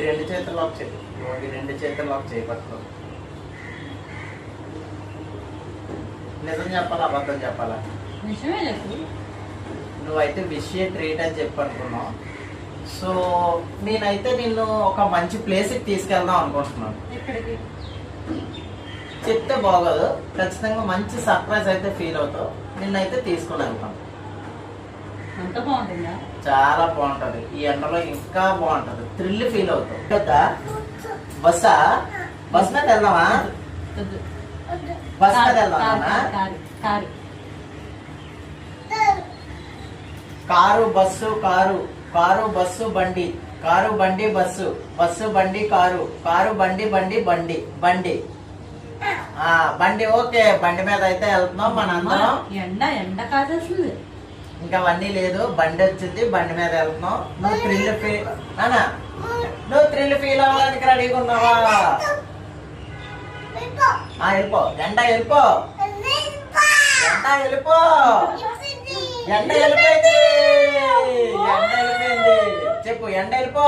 రెండు చేతుల్లో ఒక చేయి, రెండు చేతుల్లో ఒక చేయి పట్టుకో. నిజం చెప్పాలా అబద్ధం చెప్పాలా? నిజమే చెప్పు. నువ్వైతే విషయ ట్రీట్ అని చెప్పి అనుకున్నావు. సో నేనైతే నిన్ను ఒక మంచి ప్లేస్కి తీసుకెళ్దాం అనుకుంటున్నాను. ఎక్కడికి చెప్తే బాగోదు, ఖచ్చితంగా మంచి సర్ప్రైజ్ అయితే ఫీల్ అవుతావు. నిన్నైతే తీసుకుని వెళ్తాం. అంత బాగుంటుందా? చాలా బాగుంటది. ఈ ఎండలో ఇంకా బాగుంటది, థ్రిల్ ఫీల్ అవుతావు కదా. బస్సా బస్ మీద వెళ్దామా? బస్ మీద వెళ్దామా? Car bus, car car bus బండి, కారు బండి బస్సు, బస్సు బండి కారు, కారు బండి బండి బండి బండి బండి. ఓకే, బండి మీద అయితే వెళ్తున్నాం మనందరం. ఎండ కాదేస్తుంది. ఇంకా అవన్నీ లేదు, బండి వచ్చింది, బండి మీద వెళ్తున్నాం. నువ్వు థ్రిల్ ఫీల్ అవ్వడానికి రెడీగా ఉన్నావా? వెళ్ళిపో ఎండ, వెళ్ళిపో ఎండ, వెళ్ళిపో ఎండ, వెళ్ళిపోయింది ఎండ, వెళ్ళిపోయింది. చెప్పు ఎండ, వెళ్ళిపో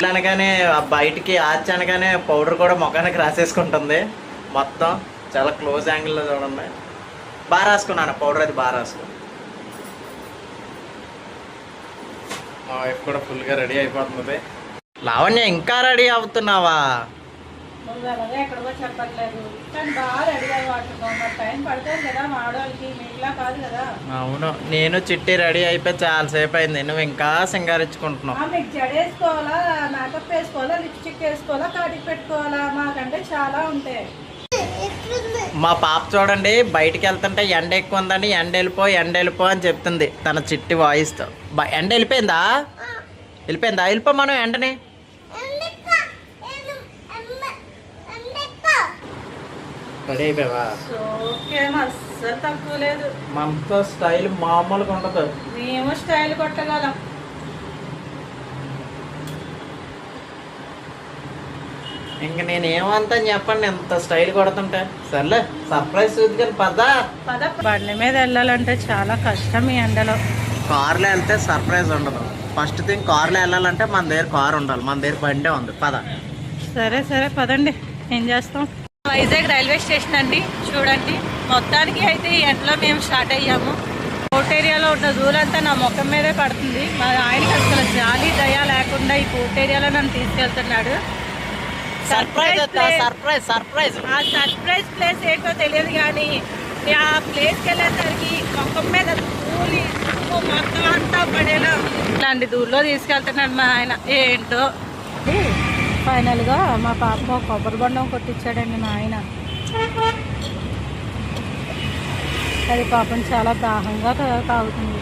అనగానే బయటికి ఆచి అనగానే పౌడర్ కూడా ముఖానికి రాసేసుకుంటుంది మొత్తం. చాలా క్లోజ్ యాంగిల్లో చూడండి. బాగా రాసుకున్నాను పౌడర్, అది బాగా రాసుకున్నాను. మా వైఫ్ కూడా ఫుల్గా రెడీ అయిపోతుంది. లావణ్య ఇంకా రెడీ అవుతున్నావా? నువ్వు అలాగే ఎక్కడికో చెప్పట్లేదు, కానీ బాగా రెడీ అయిపోతున్నావు. మరి టైం పడుతుంది కదా మా ఆడవాళ్ళకి, మీకులా కాదు కదా. అవును, నేను చిట్టి రెడీ అయిపోయి చాలాసేపు అయింది. నువ్వు ఇంకా సింగారించుకుంటున్నావు. మీకు జడ వేసుకోవాలా, మేకప్ వేసుకోవాలా, లిప్స్టిక్ వేసుకోవాలా, కాటికి పెట్టుకోవాలా, మాకంటే చాలా ఉంటాయి. మా పాప చూడండి, బయటికి వెళ్తుంటే ఎండ ఎక్కువ ఉందని ఎండ వెళ్ళిపో ఎండ వెళ్ళిపో అని చెప్తుంది తన చిట్టి వాయిస్తో. ఎండ వెళ్ళిపోయిందా? వెళ్ళిపోయిందా? వెళ్ళిపో మనం ఎండని. రెడీ అయిపోయావా? అస్సలు తక్కువ లేదు. మనతో స్టైల్ మామూలుగా ఉండదు. మేము స్టైల్ కొట్టగలం. ఇంక నేను ఏమంతా చెప్పండి, ఎంత స్టైల్ కొడుతుంటే. సర్లే, సర్ప్రైజ్ చూద్దాం పదా. బండి మీద వెళ్ళాలంటే చాలా కష్టం ఈ ఎండలో. కార్లో వెళ్తే సర్ప్రైజ్ ఉండదు. ఫస్ట్ థింగ్, కార్లో వెళ్ళాలంటే మన దగ్గర కార్ ఉండాలి, మన దగ్గర బండే ఉంది. పద. సరే సరే పదండి, ఏం చేస్తాం. వైజాగ్ రైల్వే స్టేషన్ అండి, చూడండి. మొత్తానికి అయితే ఈ ఎండలో మేము స్టార్ట్ అయ్యాము. కోర్ట్ ఏరియాలో ఉన్న దూరంతా నా ముఖం మీదే పడుతుంది. మా ఆయనకి అసలు జాలి దయ లేకుండా ఈ కోర్ట్ ఏరియాలో నన్ను తీసుకెళ్తున్నాడు. Surprise surprise surprise. ఆ సర్ప్రైజ్ ప్లేస్ ఏంటో తెలియదు, కానీ ఆ ప్లేస్కి వెళ్ళేసరికి ముఖం మీద ధూళి మొత్తం అంతా పడేలా ఇట్లాంటి దూరంలో తీసుకెళ్తున్నాడు మా ఆయన. ఏంటో ఫైనల్గా మా పాప కొబ్బరి బొండం కొట్టించాడండి మా ఆయన. అది పాపం చాలా దాహంగా తాగుతుంది.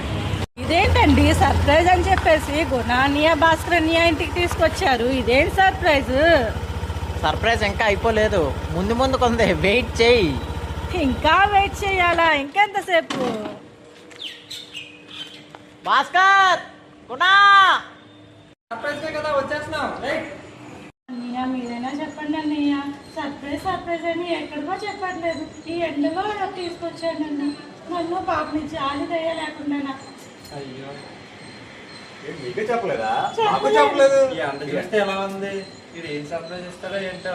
ఇదేంటండి సర్ప్రైజ్ అని చెప్పేసి గుణానియా భాస్కరనియా ఇంటికి తీసుకొచ్చారు. ఇదేంటి సర్ప్రైజ్? సర్ప్రైజ్ ఇంకా అయిపోలేదు, ముందు ముందు కొంత వెయిట్ చేయి. ఇంకా వెయిట్ చేయాలా? ఇంకెంతసేపు? భాస్కర్, గుణా, అన్నయ్య మీరైనా చెప్పండి అన్నయ్య. సర్ప్రైజ్ సర్ప్రైజ్ అని ఎక్కడికో చెప్పట్లేదు, ఈ ఎండలో తీసుకొచ్చానండి. నన్ను పాపని జాలి దయ లేకుండా. మీకు చెప్పలేదా? ఎలా ఉంది? ఇది ఏం సర్ప్రైజ్ ఇస్తారో ఏంటో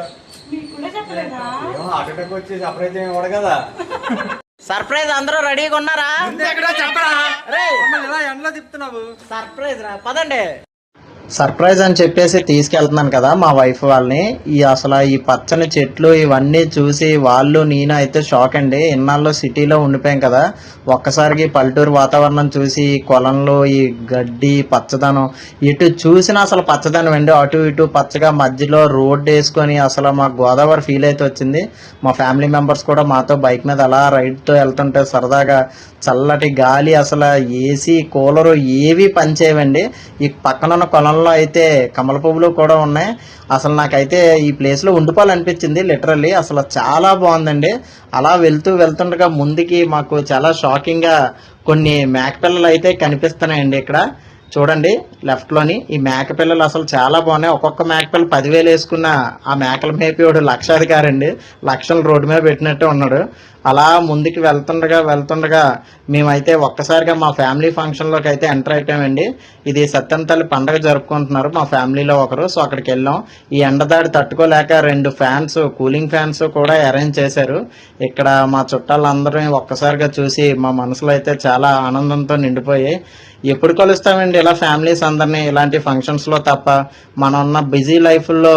మీకు కూడా చెప్పలేదా? హార్ట్ అటాక్ వచ్చి సర్ప్రైజ్ ఏమి ఇవ్వడు కదా. సర్ప్రైజ్ అందరూ రెడీగా ఉన్నారా? ఎండలో తిప్పుతున్నావు. సర్ప్రైజ్ రా, పదండి. సర్ప్రైజ్ అని చెప్పేసి తీసుకెళ్తున్నాను కదా మా వైఫ్ వాళ్ళని. అసలు ఈ పచ్చని చెట్లు ఇవన్నీ చూసి వాళ్ళు నేను అయితే షాక్ అండి. ఇన్నాళ్ళు సిటీలో ఉండిపోయాం కదా, ఒక్కసారికి పల్లెటూరు వాతావరణం చూసి ఈ కొలంలో ఈ గడ్డి పచ్చదనం ఇటు చూసినా అసలు పచ్చదనం అండి. అటు ఇటు పచ్చగా మధ్యలో రోడ్డు వేసుకొని అసలు మా గోదావరి ఫీల్ అయితే వచ్చింది. మా ఫ్యామిలీ మెంబర్స్ కూడా మాతో బైక్ మీద అలా రైడ్తో వెళ్తుంటే సరదాగా చల్లటి గాలి, అసలు ఏసీ కూలరు ఏవి పనిచేయవండి. ఈ పక్కన ఉన్న కొలంలో అయితే కమల పువ్వులు కూడా ఉన్నాయి. అసలు నాకైతే ఈ ప్లేస్లో ఉండిపోవాలనిపించింది లిటరల్లీ. అసలు చాలా బాగుందండి. అలా వెళ్తుండగా ముందుకి మాకు చాలా షాకింగ్గా కొన్ని మేకపిల్లలు అయితే కనిపిస్తున్నాయండి ఇక్కడ. చూడండి లెఫ్ట్లోని ఈ మేక పిల్లలు అసలు చాలా బాగున్నాయి. ఒక్కొక్క మేక పిల్ల 10,000 వేసుకున్న ఆ మేకల మేపేవాడు లక్షాధికారి అండి. లక్షలు రోడ్డు మీద పెట్టినట్టే ఉన్నాడు. అలా ముందుకు వెళ్తుండగా మేమైతే ఒక్కసారిగా మా ఫ్యామిలీ ఫంక్షన్లోకి అయితే ఎంటర్ అయిపోయామండి. ఇది సత్యం తల్లి పండగ జరుపుకుంటున్నారు మా ఫ్యామిలీలో ఒకరు. సో అక్కడికి వెళ్ళాం. ఈ ఎండదాడి తట్టుకోలేక 2 ఫ్యాన్స్, కూలింగ్ ఫ్యాన్స్ కూడా అరేంజ్ చేశారు. ఇక్కడ మా చుట్టాలందరూ ఒక్కసారిగా చూసి మా మనసులో అయితే చాలా ఆనందంతో నిండిపోయాయి. ఎప్పుడు కలుస్తామండి ఇలా ఫ్యామిలీస్ అందరినీ ఇలాంటి ఫంక్షన్స్లో తప్ప. మనం ఉన్న బిజీ లైఫ్లో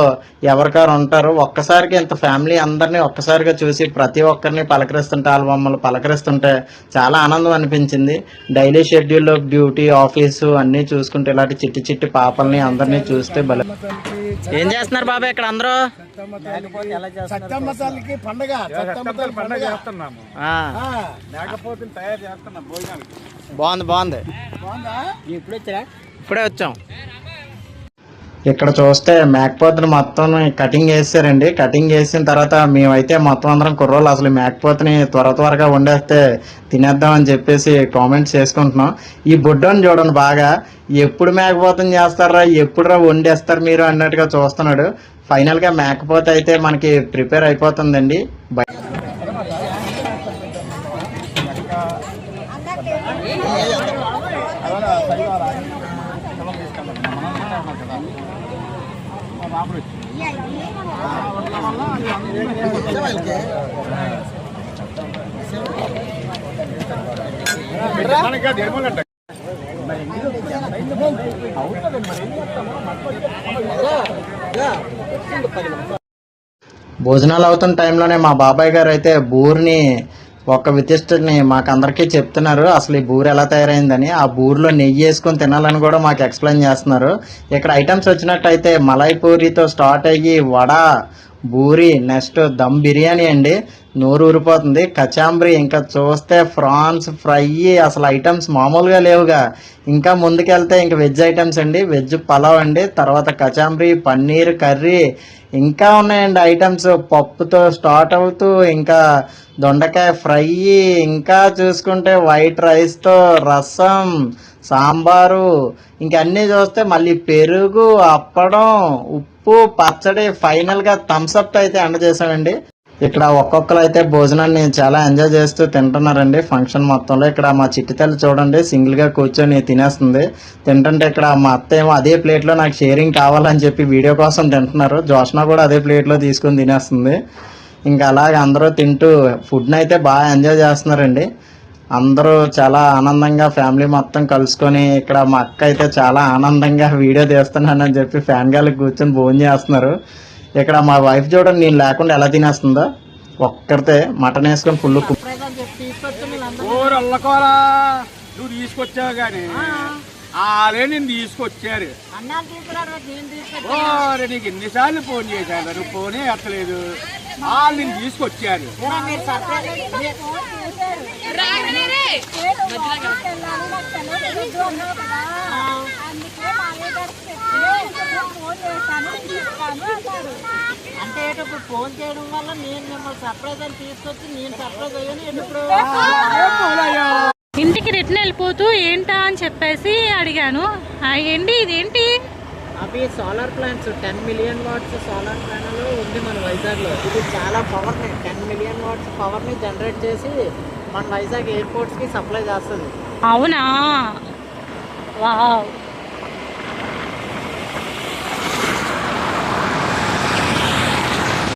ఎవరికారు ఉంటారు. ఒక్కసారిగా ఇంత ఫ్యామిలీ అందరినీ ఒక్కసారిగా చూసి ప్రతి ఒక్కరిని పలకరిస్తుంటే, వాళ్ళ మమ్మల్ని పలకరిస్తుంటే చాలా ఆనందం అనిపించింది. డైలీ షెడ్యూల్లో డ్యూటీ, ఆఫీసు అన్నీ చూసుకుంటే ఇలాంటి చిట్టి చిట్టి పాపల్ని అందరినీ చూస్తే భలే. ఏం చేస్తున్నారు బాబాయ్ ఇక్కడ అందరూ? సత్తమ్మ తల్లికి పండగ, సత్తమ్మ తల్లి పండగ చేస్తున్నాము. మేకపోతుని తయారు చేస్తున్నాం భోజనానికి. బాగుంది. ఇప్పుడే వచ్చాం. ఇక్కడ చూస్తే మేకపోతుని మొత్తం కటింగ్ చేసారండి. కటింగ్ చేసిన తర్వాత మేమైతే మొత్తం అందరం కుర్రోళ్ళు అసలు మేకపోతుని త్వరగా వండేస్తే తినేద్దామని చెప్పేసి కామెంట్స్ చేసుకుంటున్నాం. ఈ బుడ్డోని చూడండి బాగా, ఎప్పుడు మేకపోతుని చేస్తారా, ఎప్పుడు వండేస్తారు మీరు అన్నట్టుగా చూస్తున్నాడు. ఫైనల్గా మేకపోతే అయితే మనకి ప్రిపేర్ అయిపోతుందండి. భోజనాలు అవుతున్న టైంలోనే మా బాబాయ్ గారు అయితే బూరిని ఒక విశిష్టని మాకందరికీ చెప్తున్నారు. అసలు ఈ బూరి ఎలా తయారైందని. ఆ బూరిలో నెయ్యి వేసుకొని తినాలని కూడా మాకు ఎక్స్ప్లెయిన్ చేస్తున్నారు. ఇక్కడ ఐటమ్స్ వచ్చినట్టయితే మలై పూరితో స్టార్ట్ అయ్యి వడ, బూరి, నెక్స్ట్ దమ్ బిర్యానీ అండి. నోరు ఊరిపోతుంది. కచాంబ్రీ, ఇంకా చూస్తే ఫ్రాన్స్ ఫ్రై, అసలు ఐటమ్స్ మామూలుగా లేవుగా. ఇంకా ముందుకెళ్తే ఇంకా వెజ్ ఐటమ్స్ అండి. వెజ్ పలావ్ అండి, తర్వాత కచాంబ్రీ, పన్నీర్ కర్రీ, ఇంకా ఉన్నాయండి ఐటమ్స్. పప్పుతో స్టార్ట్ అవుతూ ఇంకా దొండకాయ ఫ్రై, ఇంకా చూసుకుంటే వైట్ రైస్తో రసం, సాంబారు, ఇంకా అన్నీ చూస్తే మళ్ళీ పెరుగు, అప్పడం, ఉప్పు, పచ్చడి, ఫైనల్గా థమ్స్అప్ అయితే అందజేసామండి. ఇక్కడ ఒక్కొక్కరు అయితే భోజనాన్ని చాలా ఎంజాయ్ చేస్తూ తింటున్నారండి ఫంక్షన్ మొత్తంలో. ఇక్కడ మా చిట్టి తల్లి చూడండి సింగిల్గా కూర్చొని తినేస్తుంది. తింటుంటే ఇక్కడ మా అత్త ఏమో అదే ప్లేట్లో నాకు షేరింగ్ కావాలని చెప్పి వీడియో కోసం తింటున్నారు. జోష్న కూడా అదే ప్లేట్లో తీసుకొని తినేస్తుంది. ఇంకా అలాగే అందరూ తింటూ ఫుడ్ని అయితే బాగా ఎంజాయ్ చేస్తున్నారండి. అందరూ చాలా ఆనందంగా ఫ్యామిలీ మొత్తం కలుసుకొని, ఇక్కడ మా అక్క అయితే చాలా ఆనందంగా వీడియో తీస్తున్నానని చెప్పి ఫ్యాన్ గాలికి కూర్చొని భోజనం చేస్తున్నారు. ఇక్కడ మా వైఫ్ చూడండి నేను లేకుండా ఎలా తినేస్తుందో. ఒక్కరితే మటన్ వేసుకొని ఫుల్ నువ్వు తీసుకొచ్చావు కానీ వాళ్ళే నేను తీసుకొచ్చారు. నీకు ఎన్నిసార్లు ఫోన్ చేశాను, నువ్వు ఫోనే ఎత్తలేదు. వాళ్ళు నేను తీసుకొచ్చారు. అంటే ఇప్పుడు ఫోన్ చేయడం వల్ల నేను మిమ్మల్ని సర్ప్రైజ్ అని తీసుకొచ్చి నేను సర్ప్రైజ్ అయ్యాను. ఎప్పుడు ఇంటికి రిటర్న్ వెళ్ళిపోతూ ఏంటా అని చెప్పేసి అడిగాను. ఏంటి ఇదేంటి? అవి solar plants, 10 million watts solar panel ఉంది మన వైజాగ్లో. ఇది చాలా పవర్ని, 10 మిలియన్ వాట్స్ పవర్ని జనరేట్ చేసి మన వైజాగ్ ఎయిర్పోర్ట్స్కి సప్లై చేస్తుంది. అవునా? వావ్.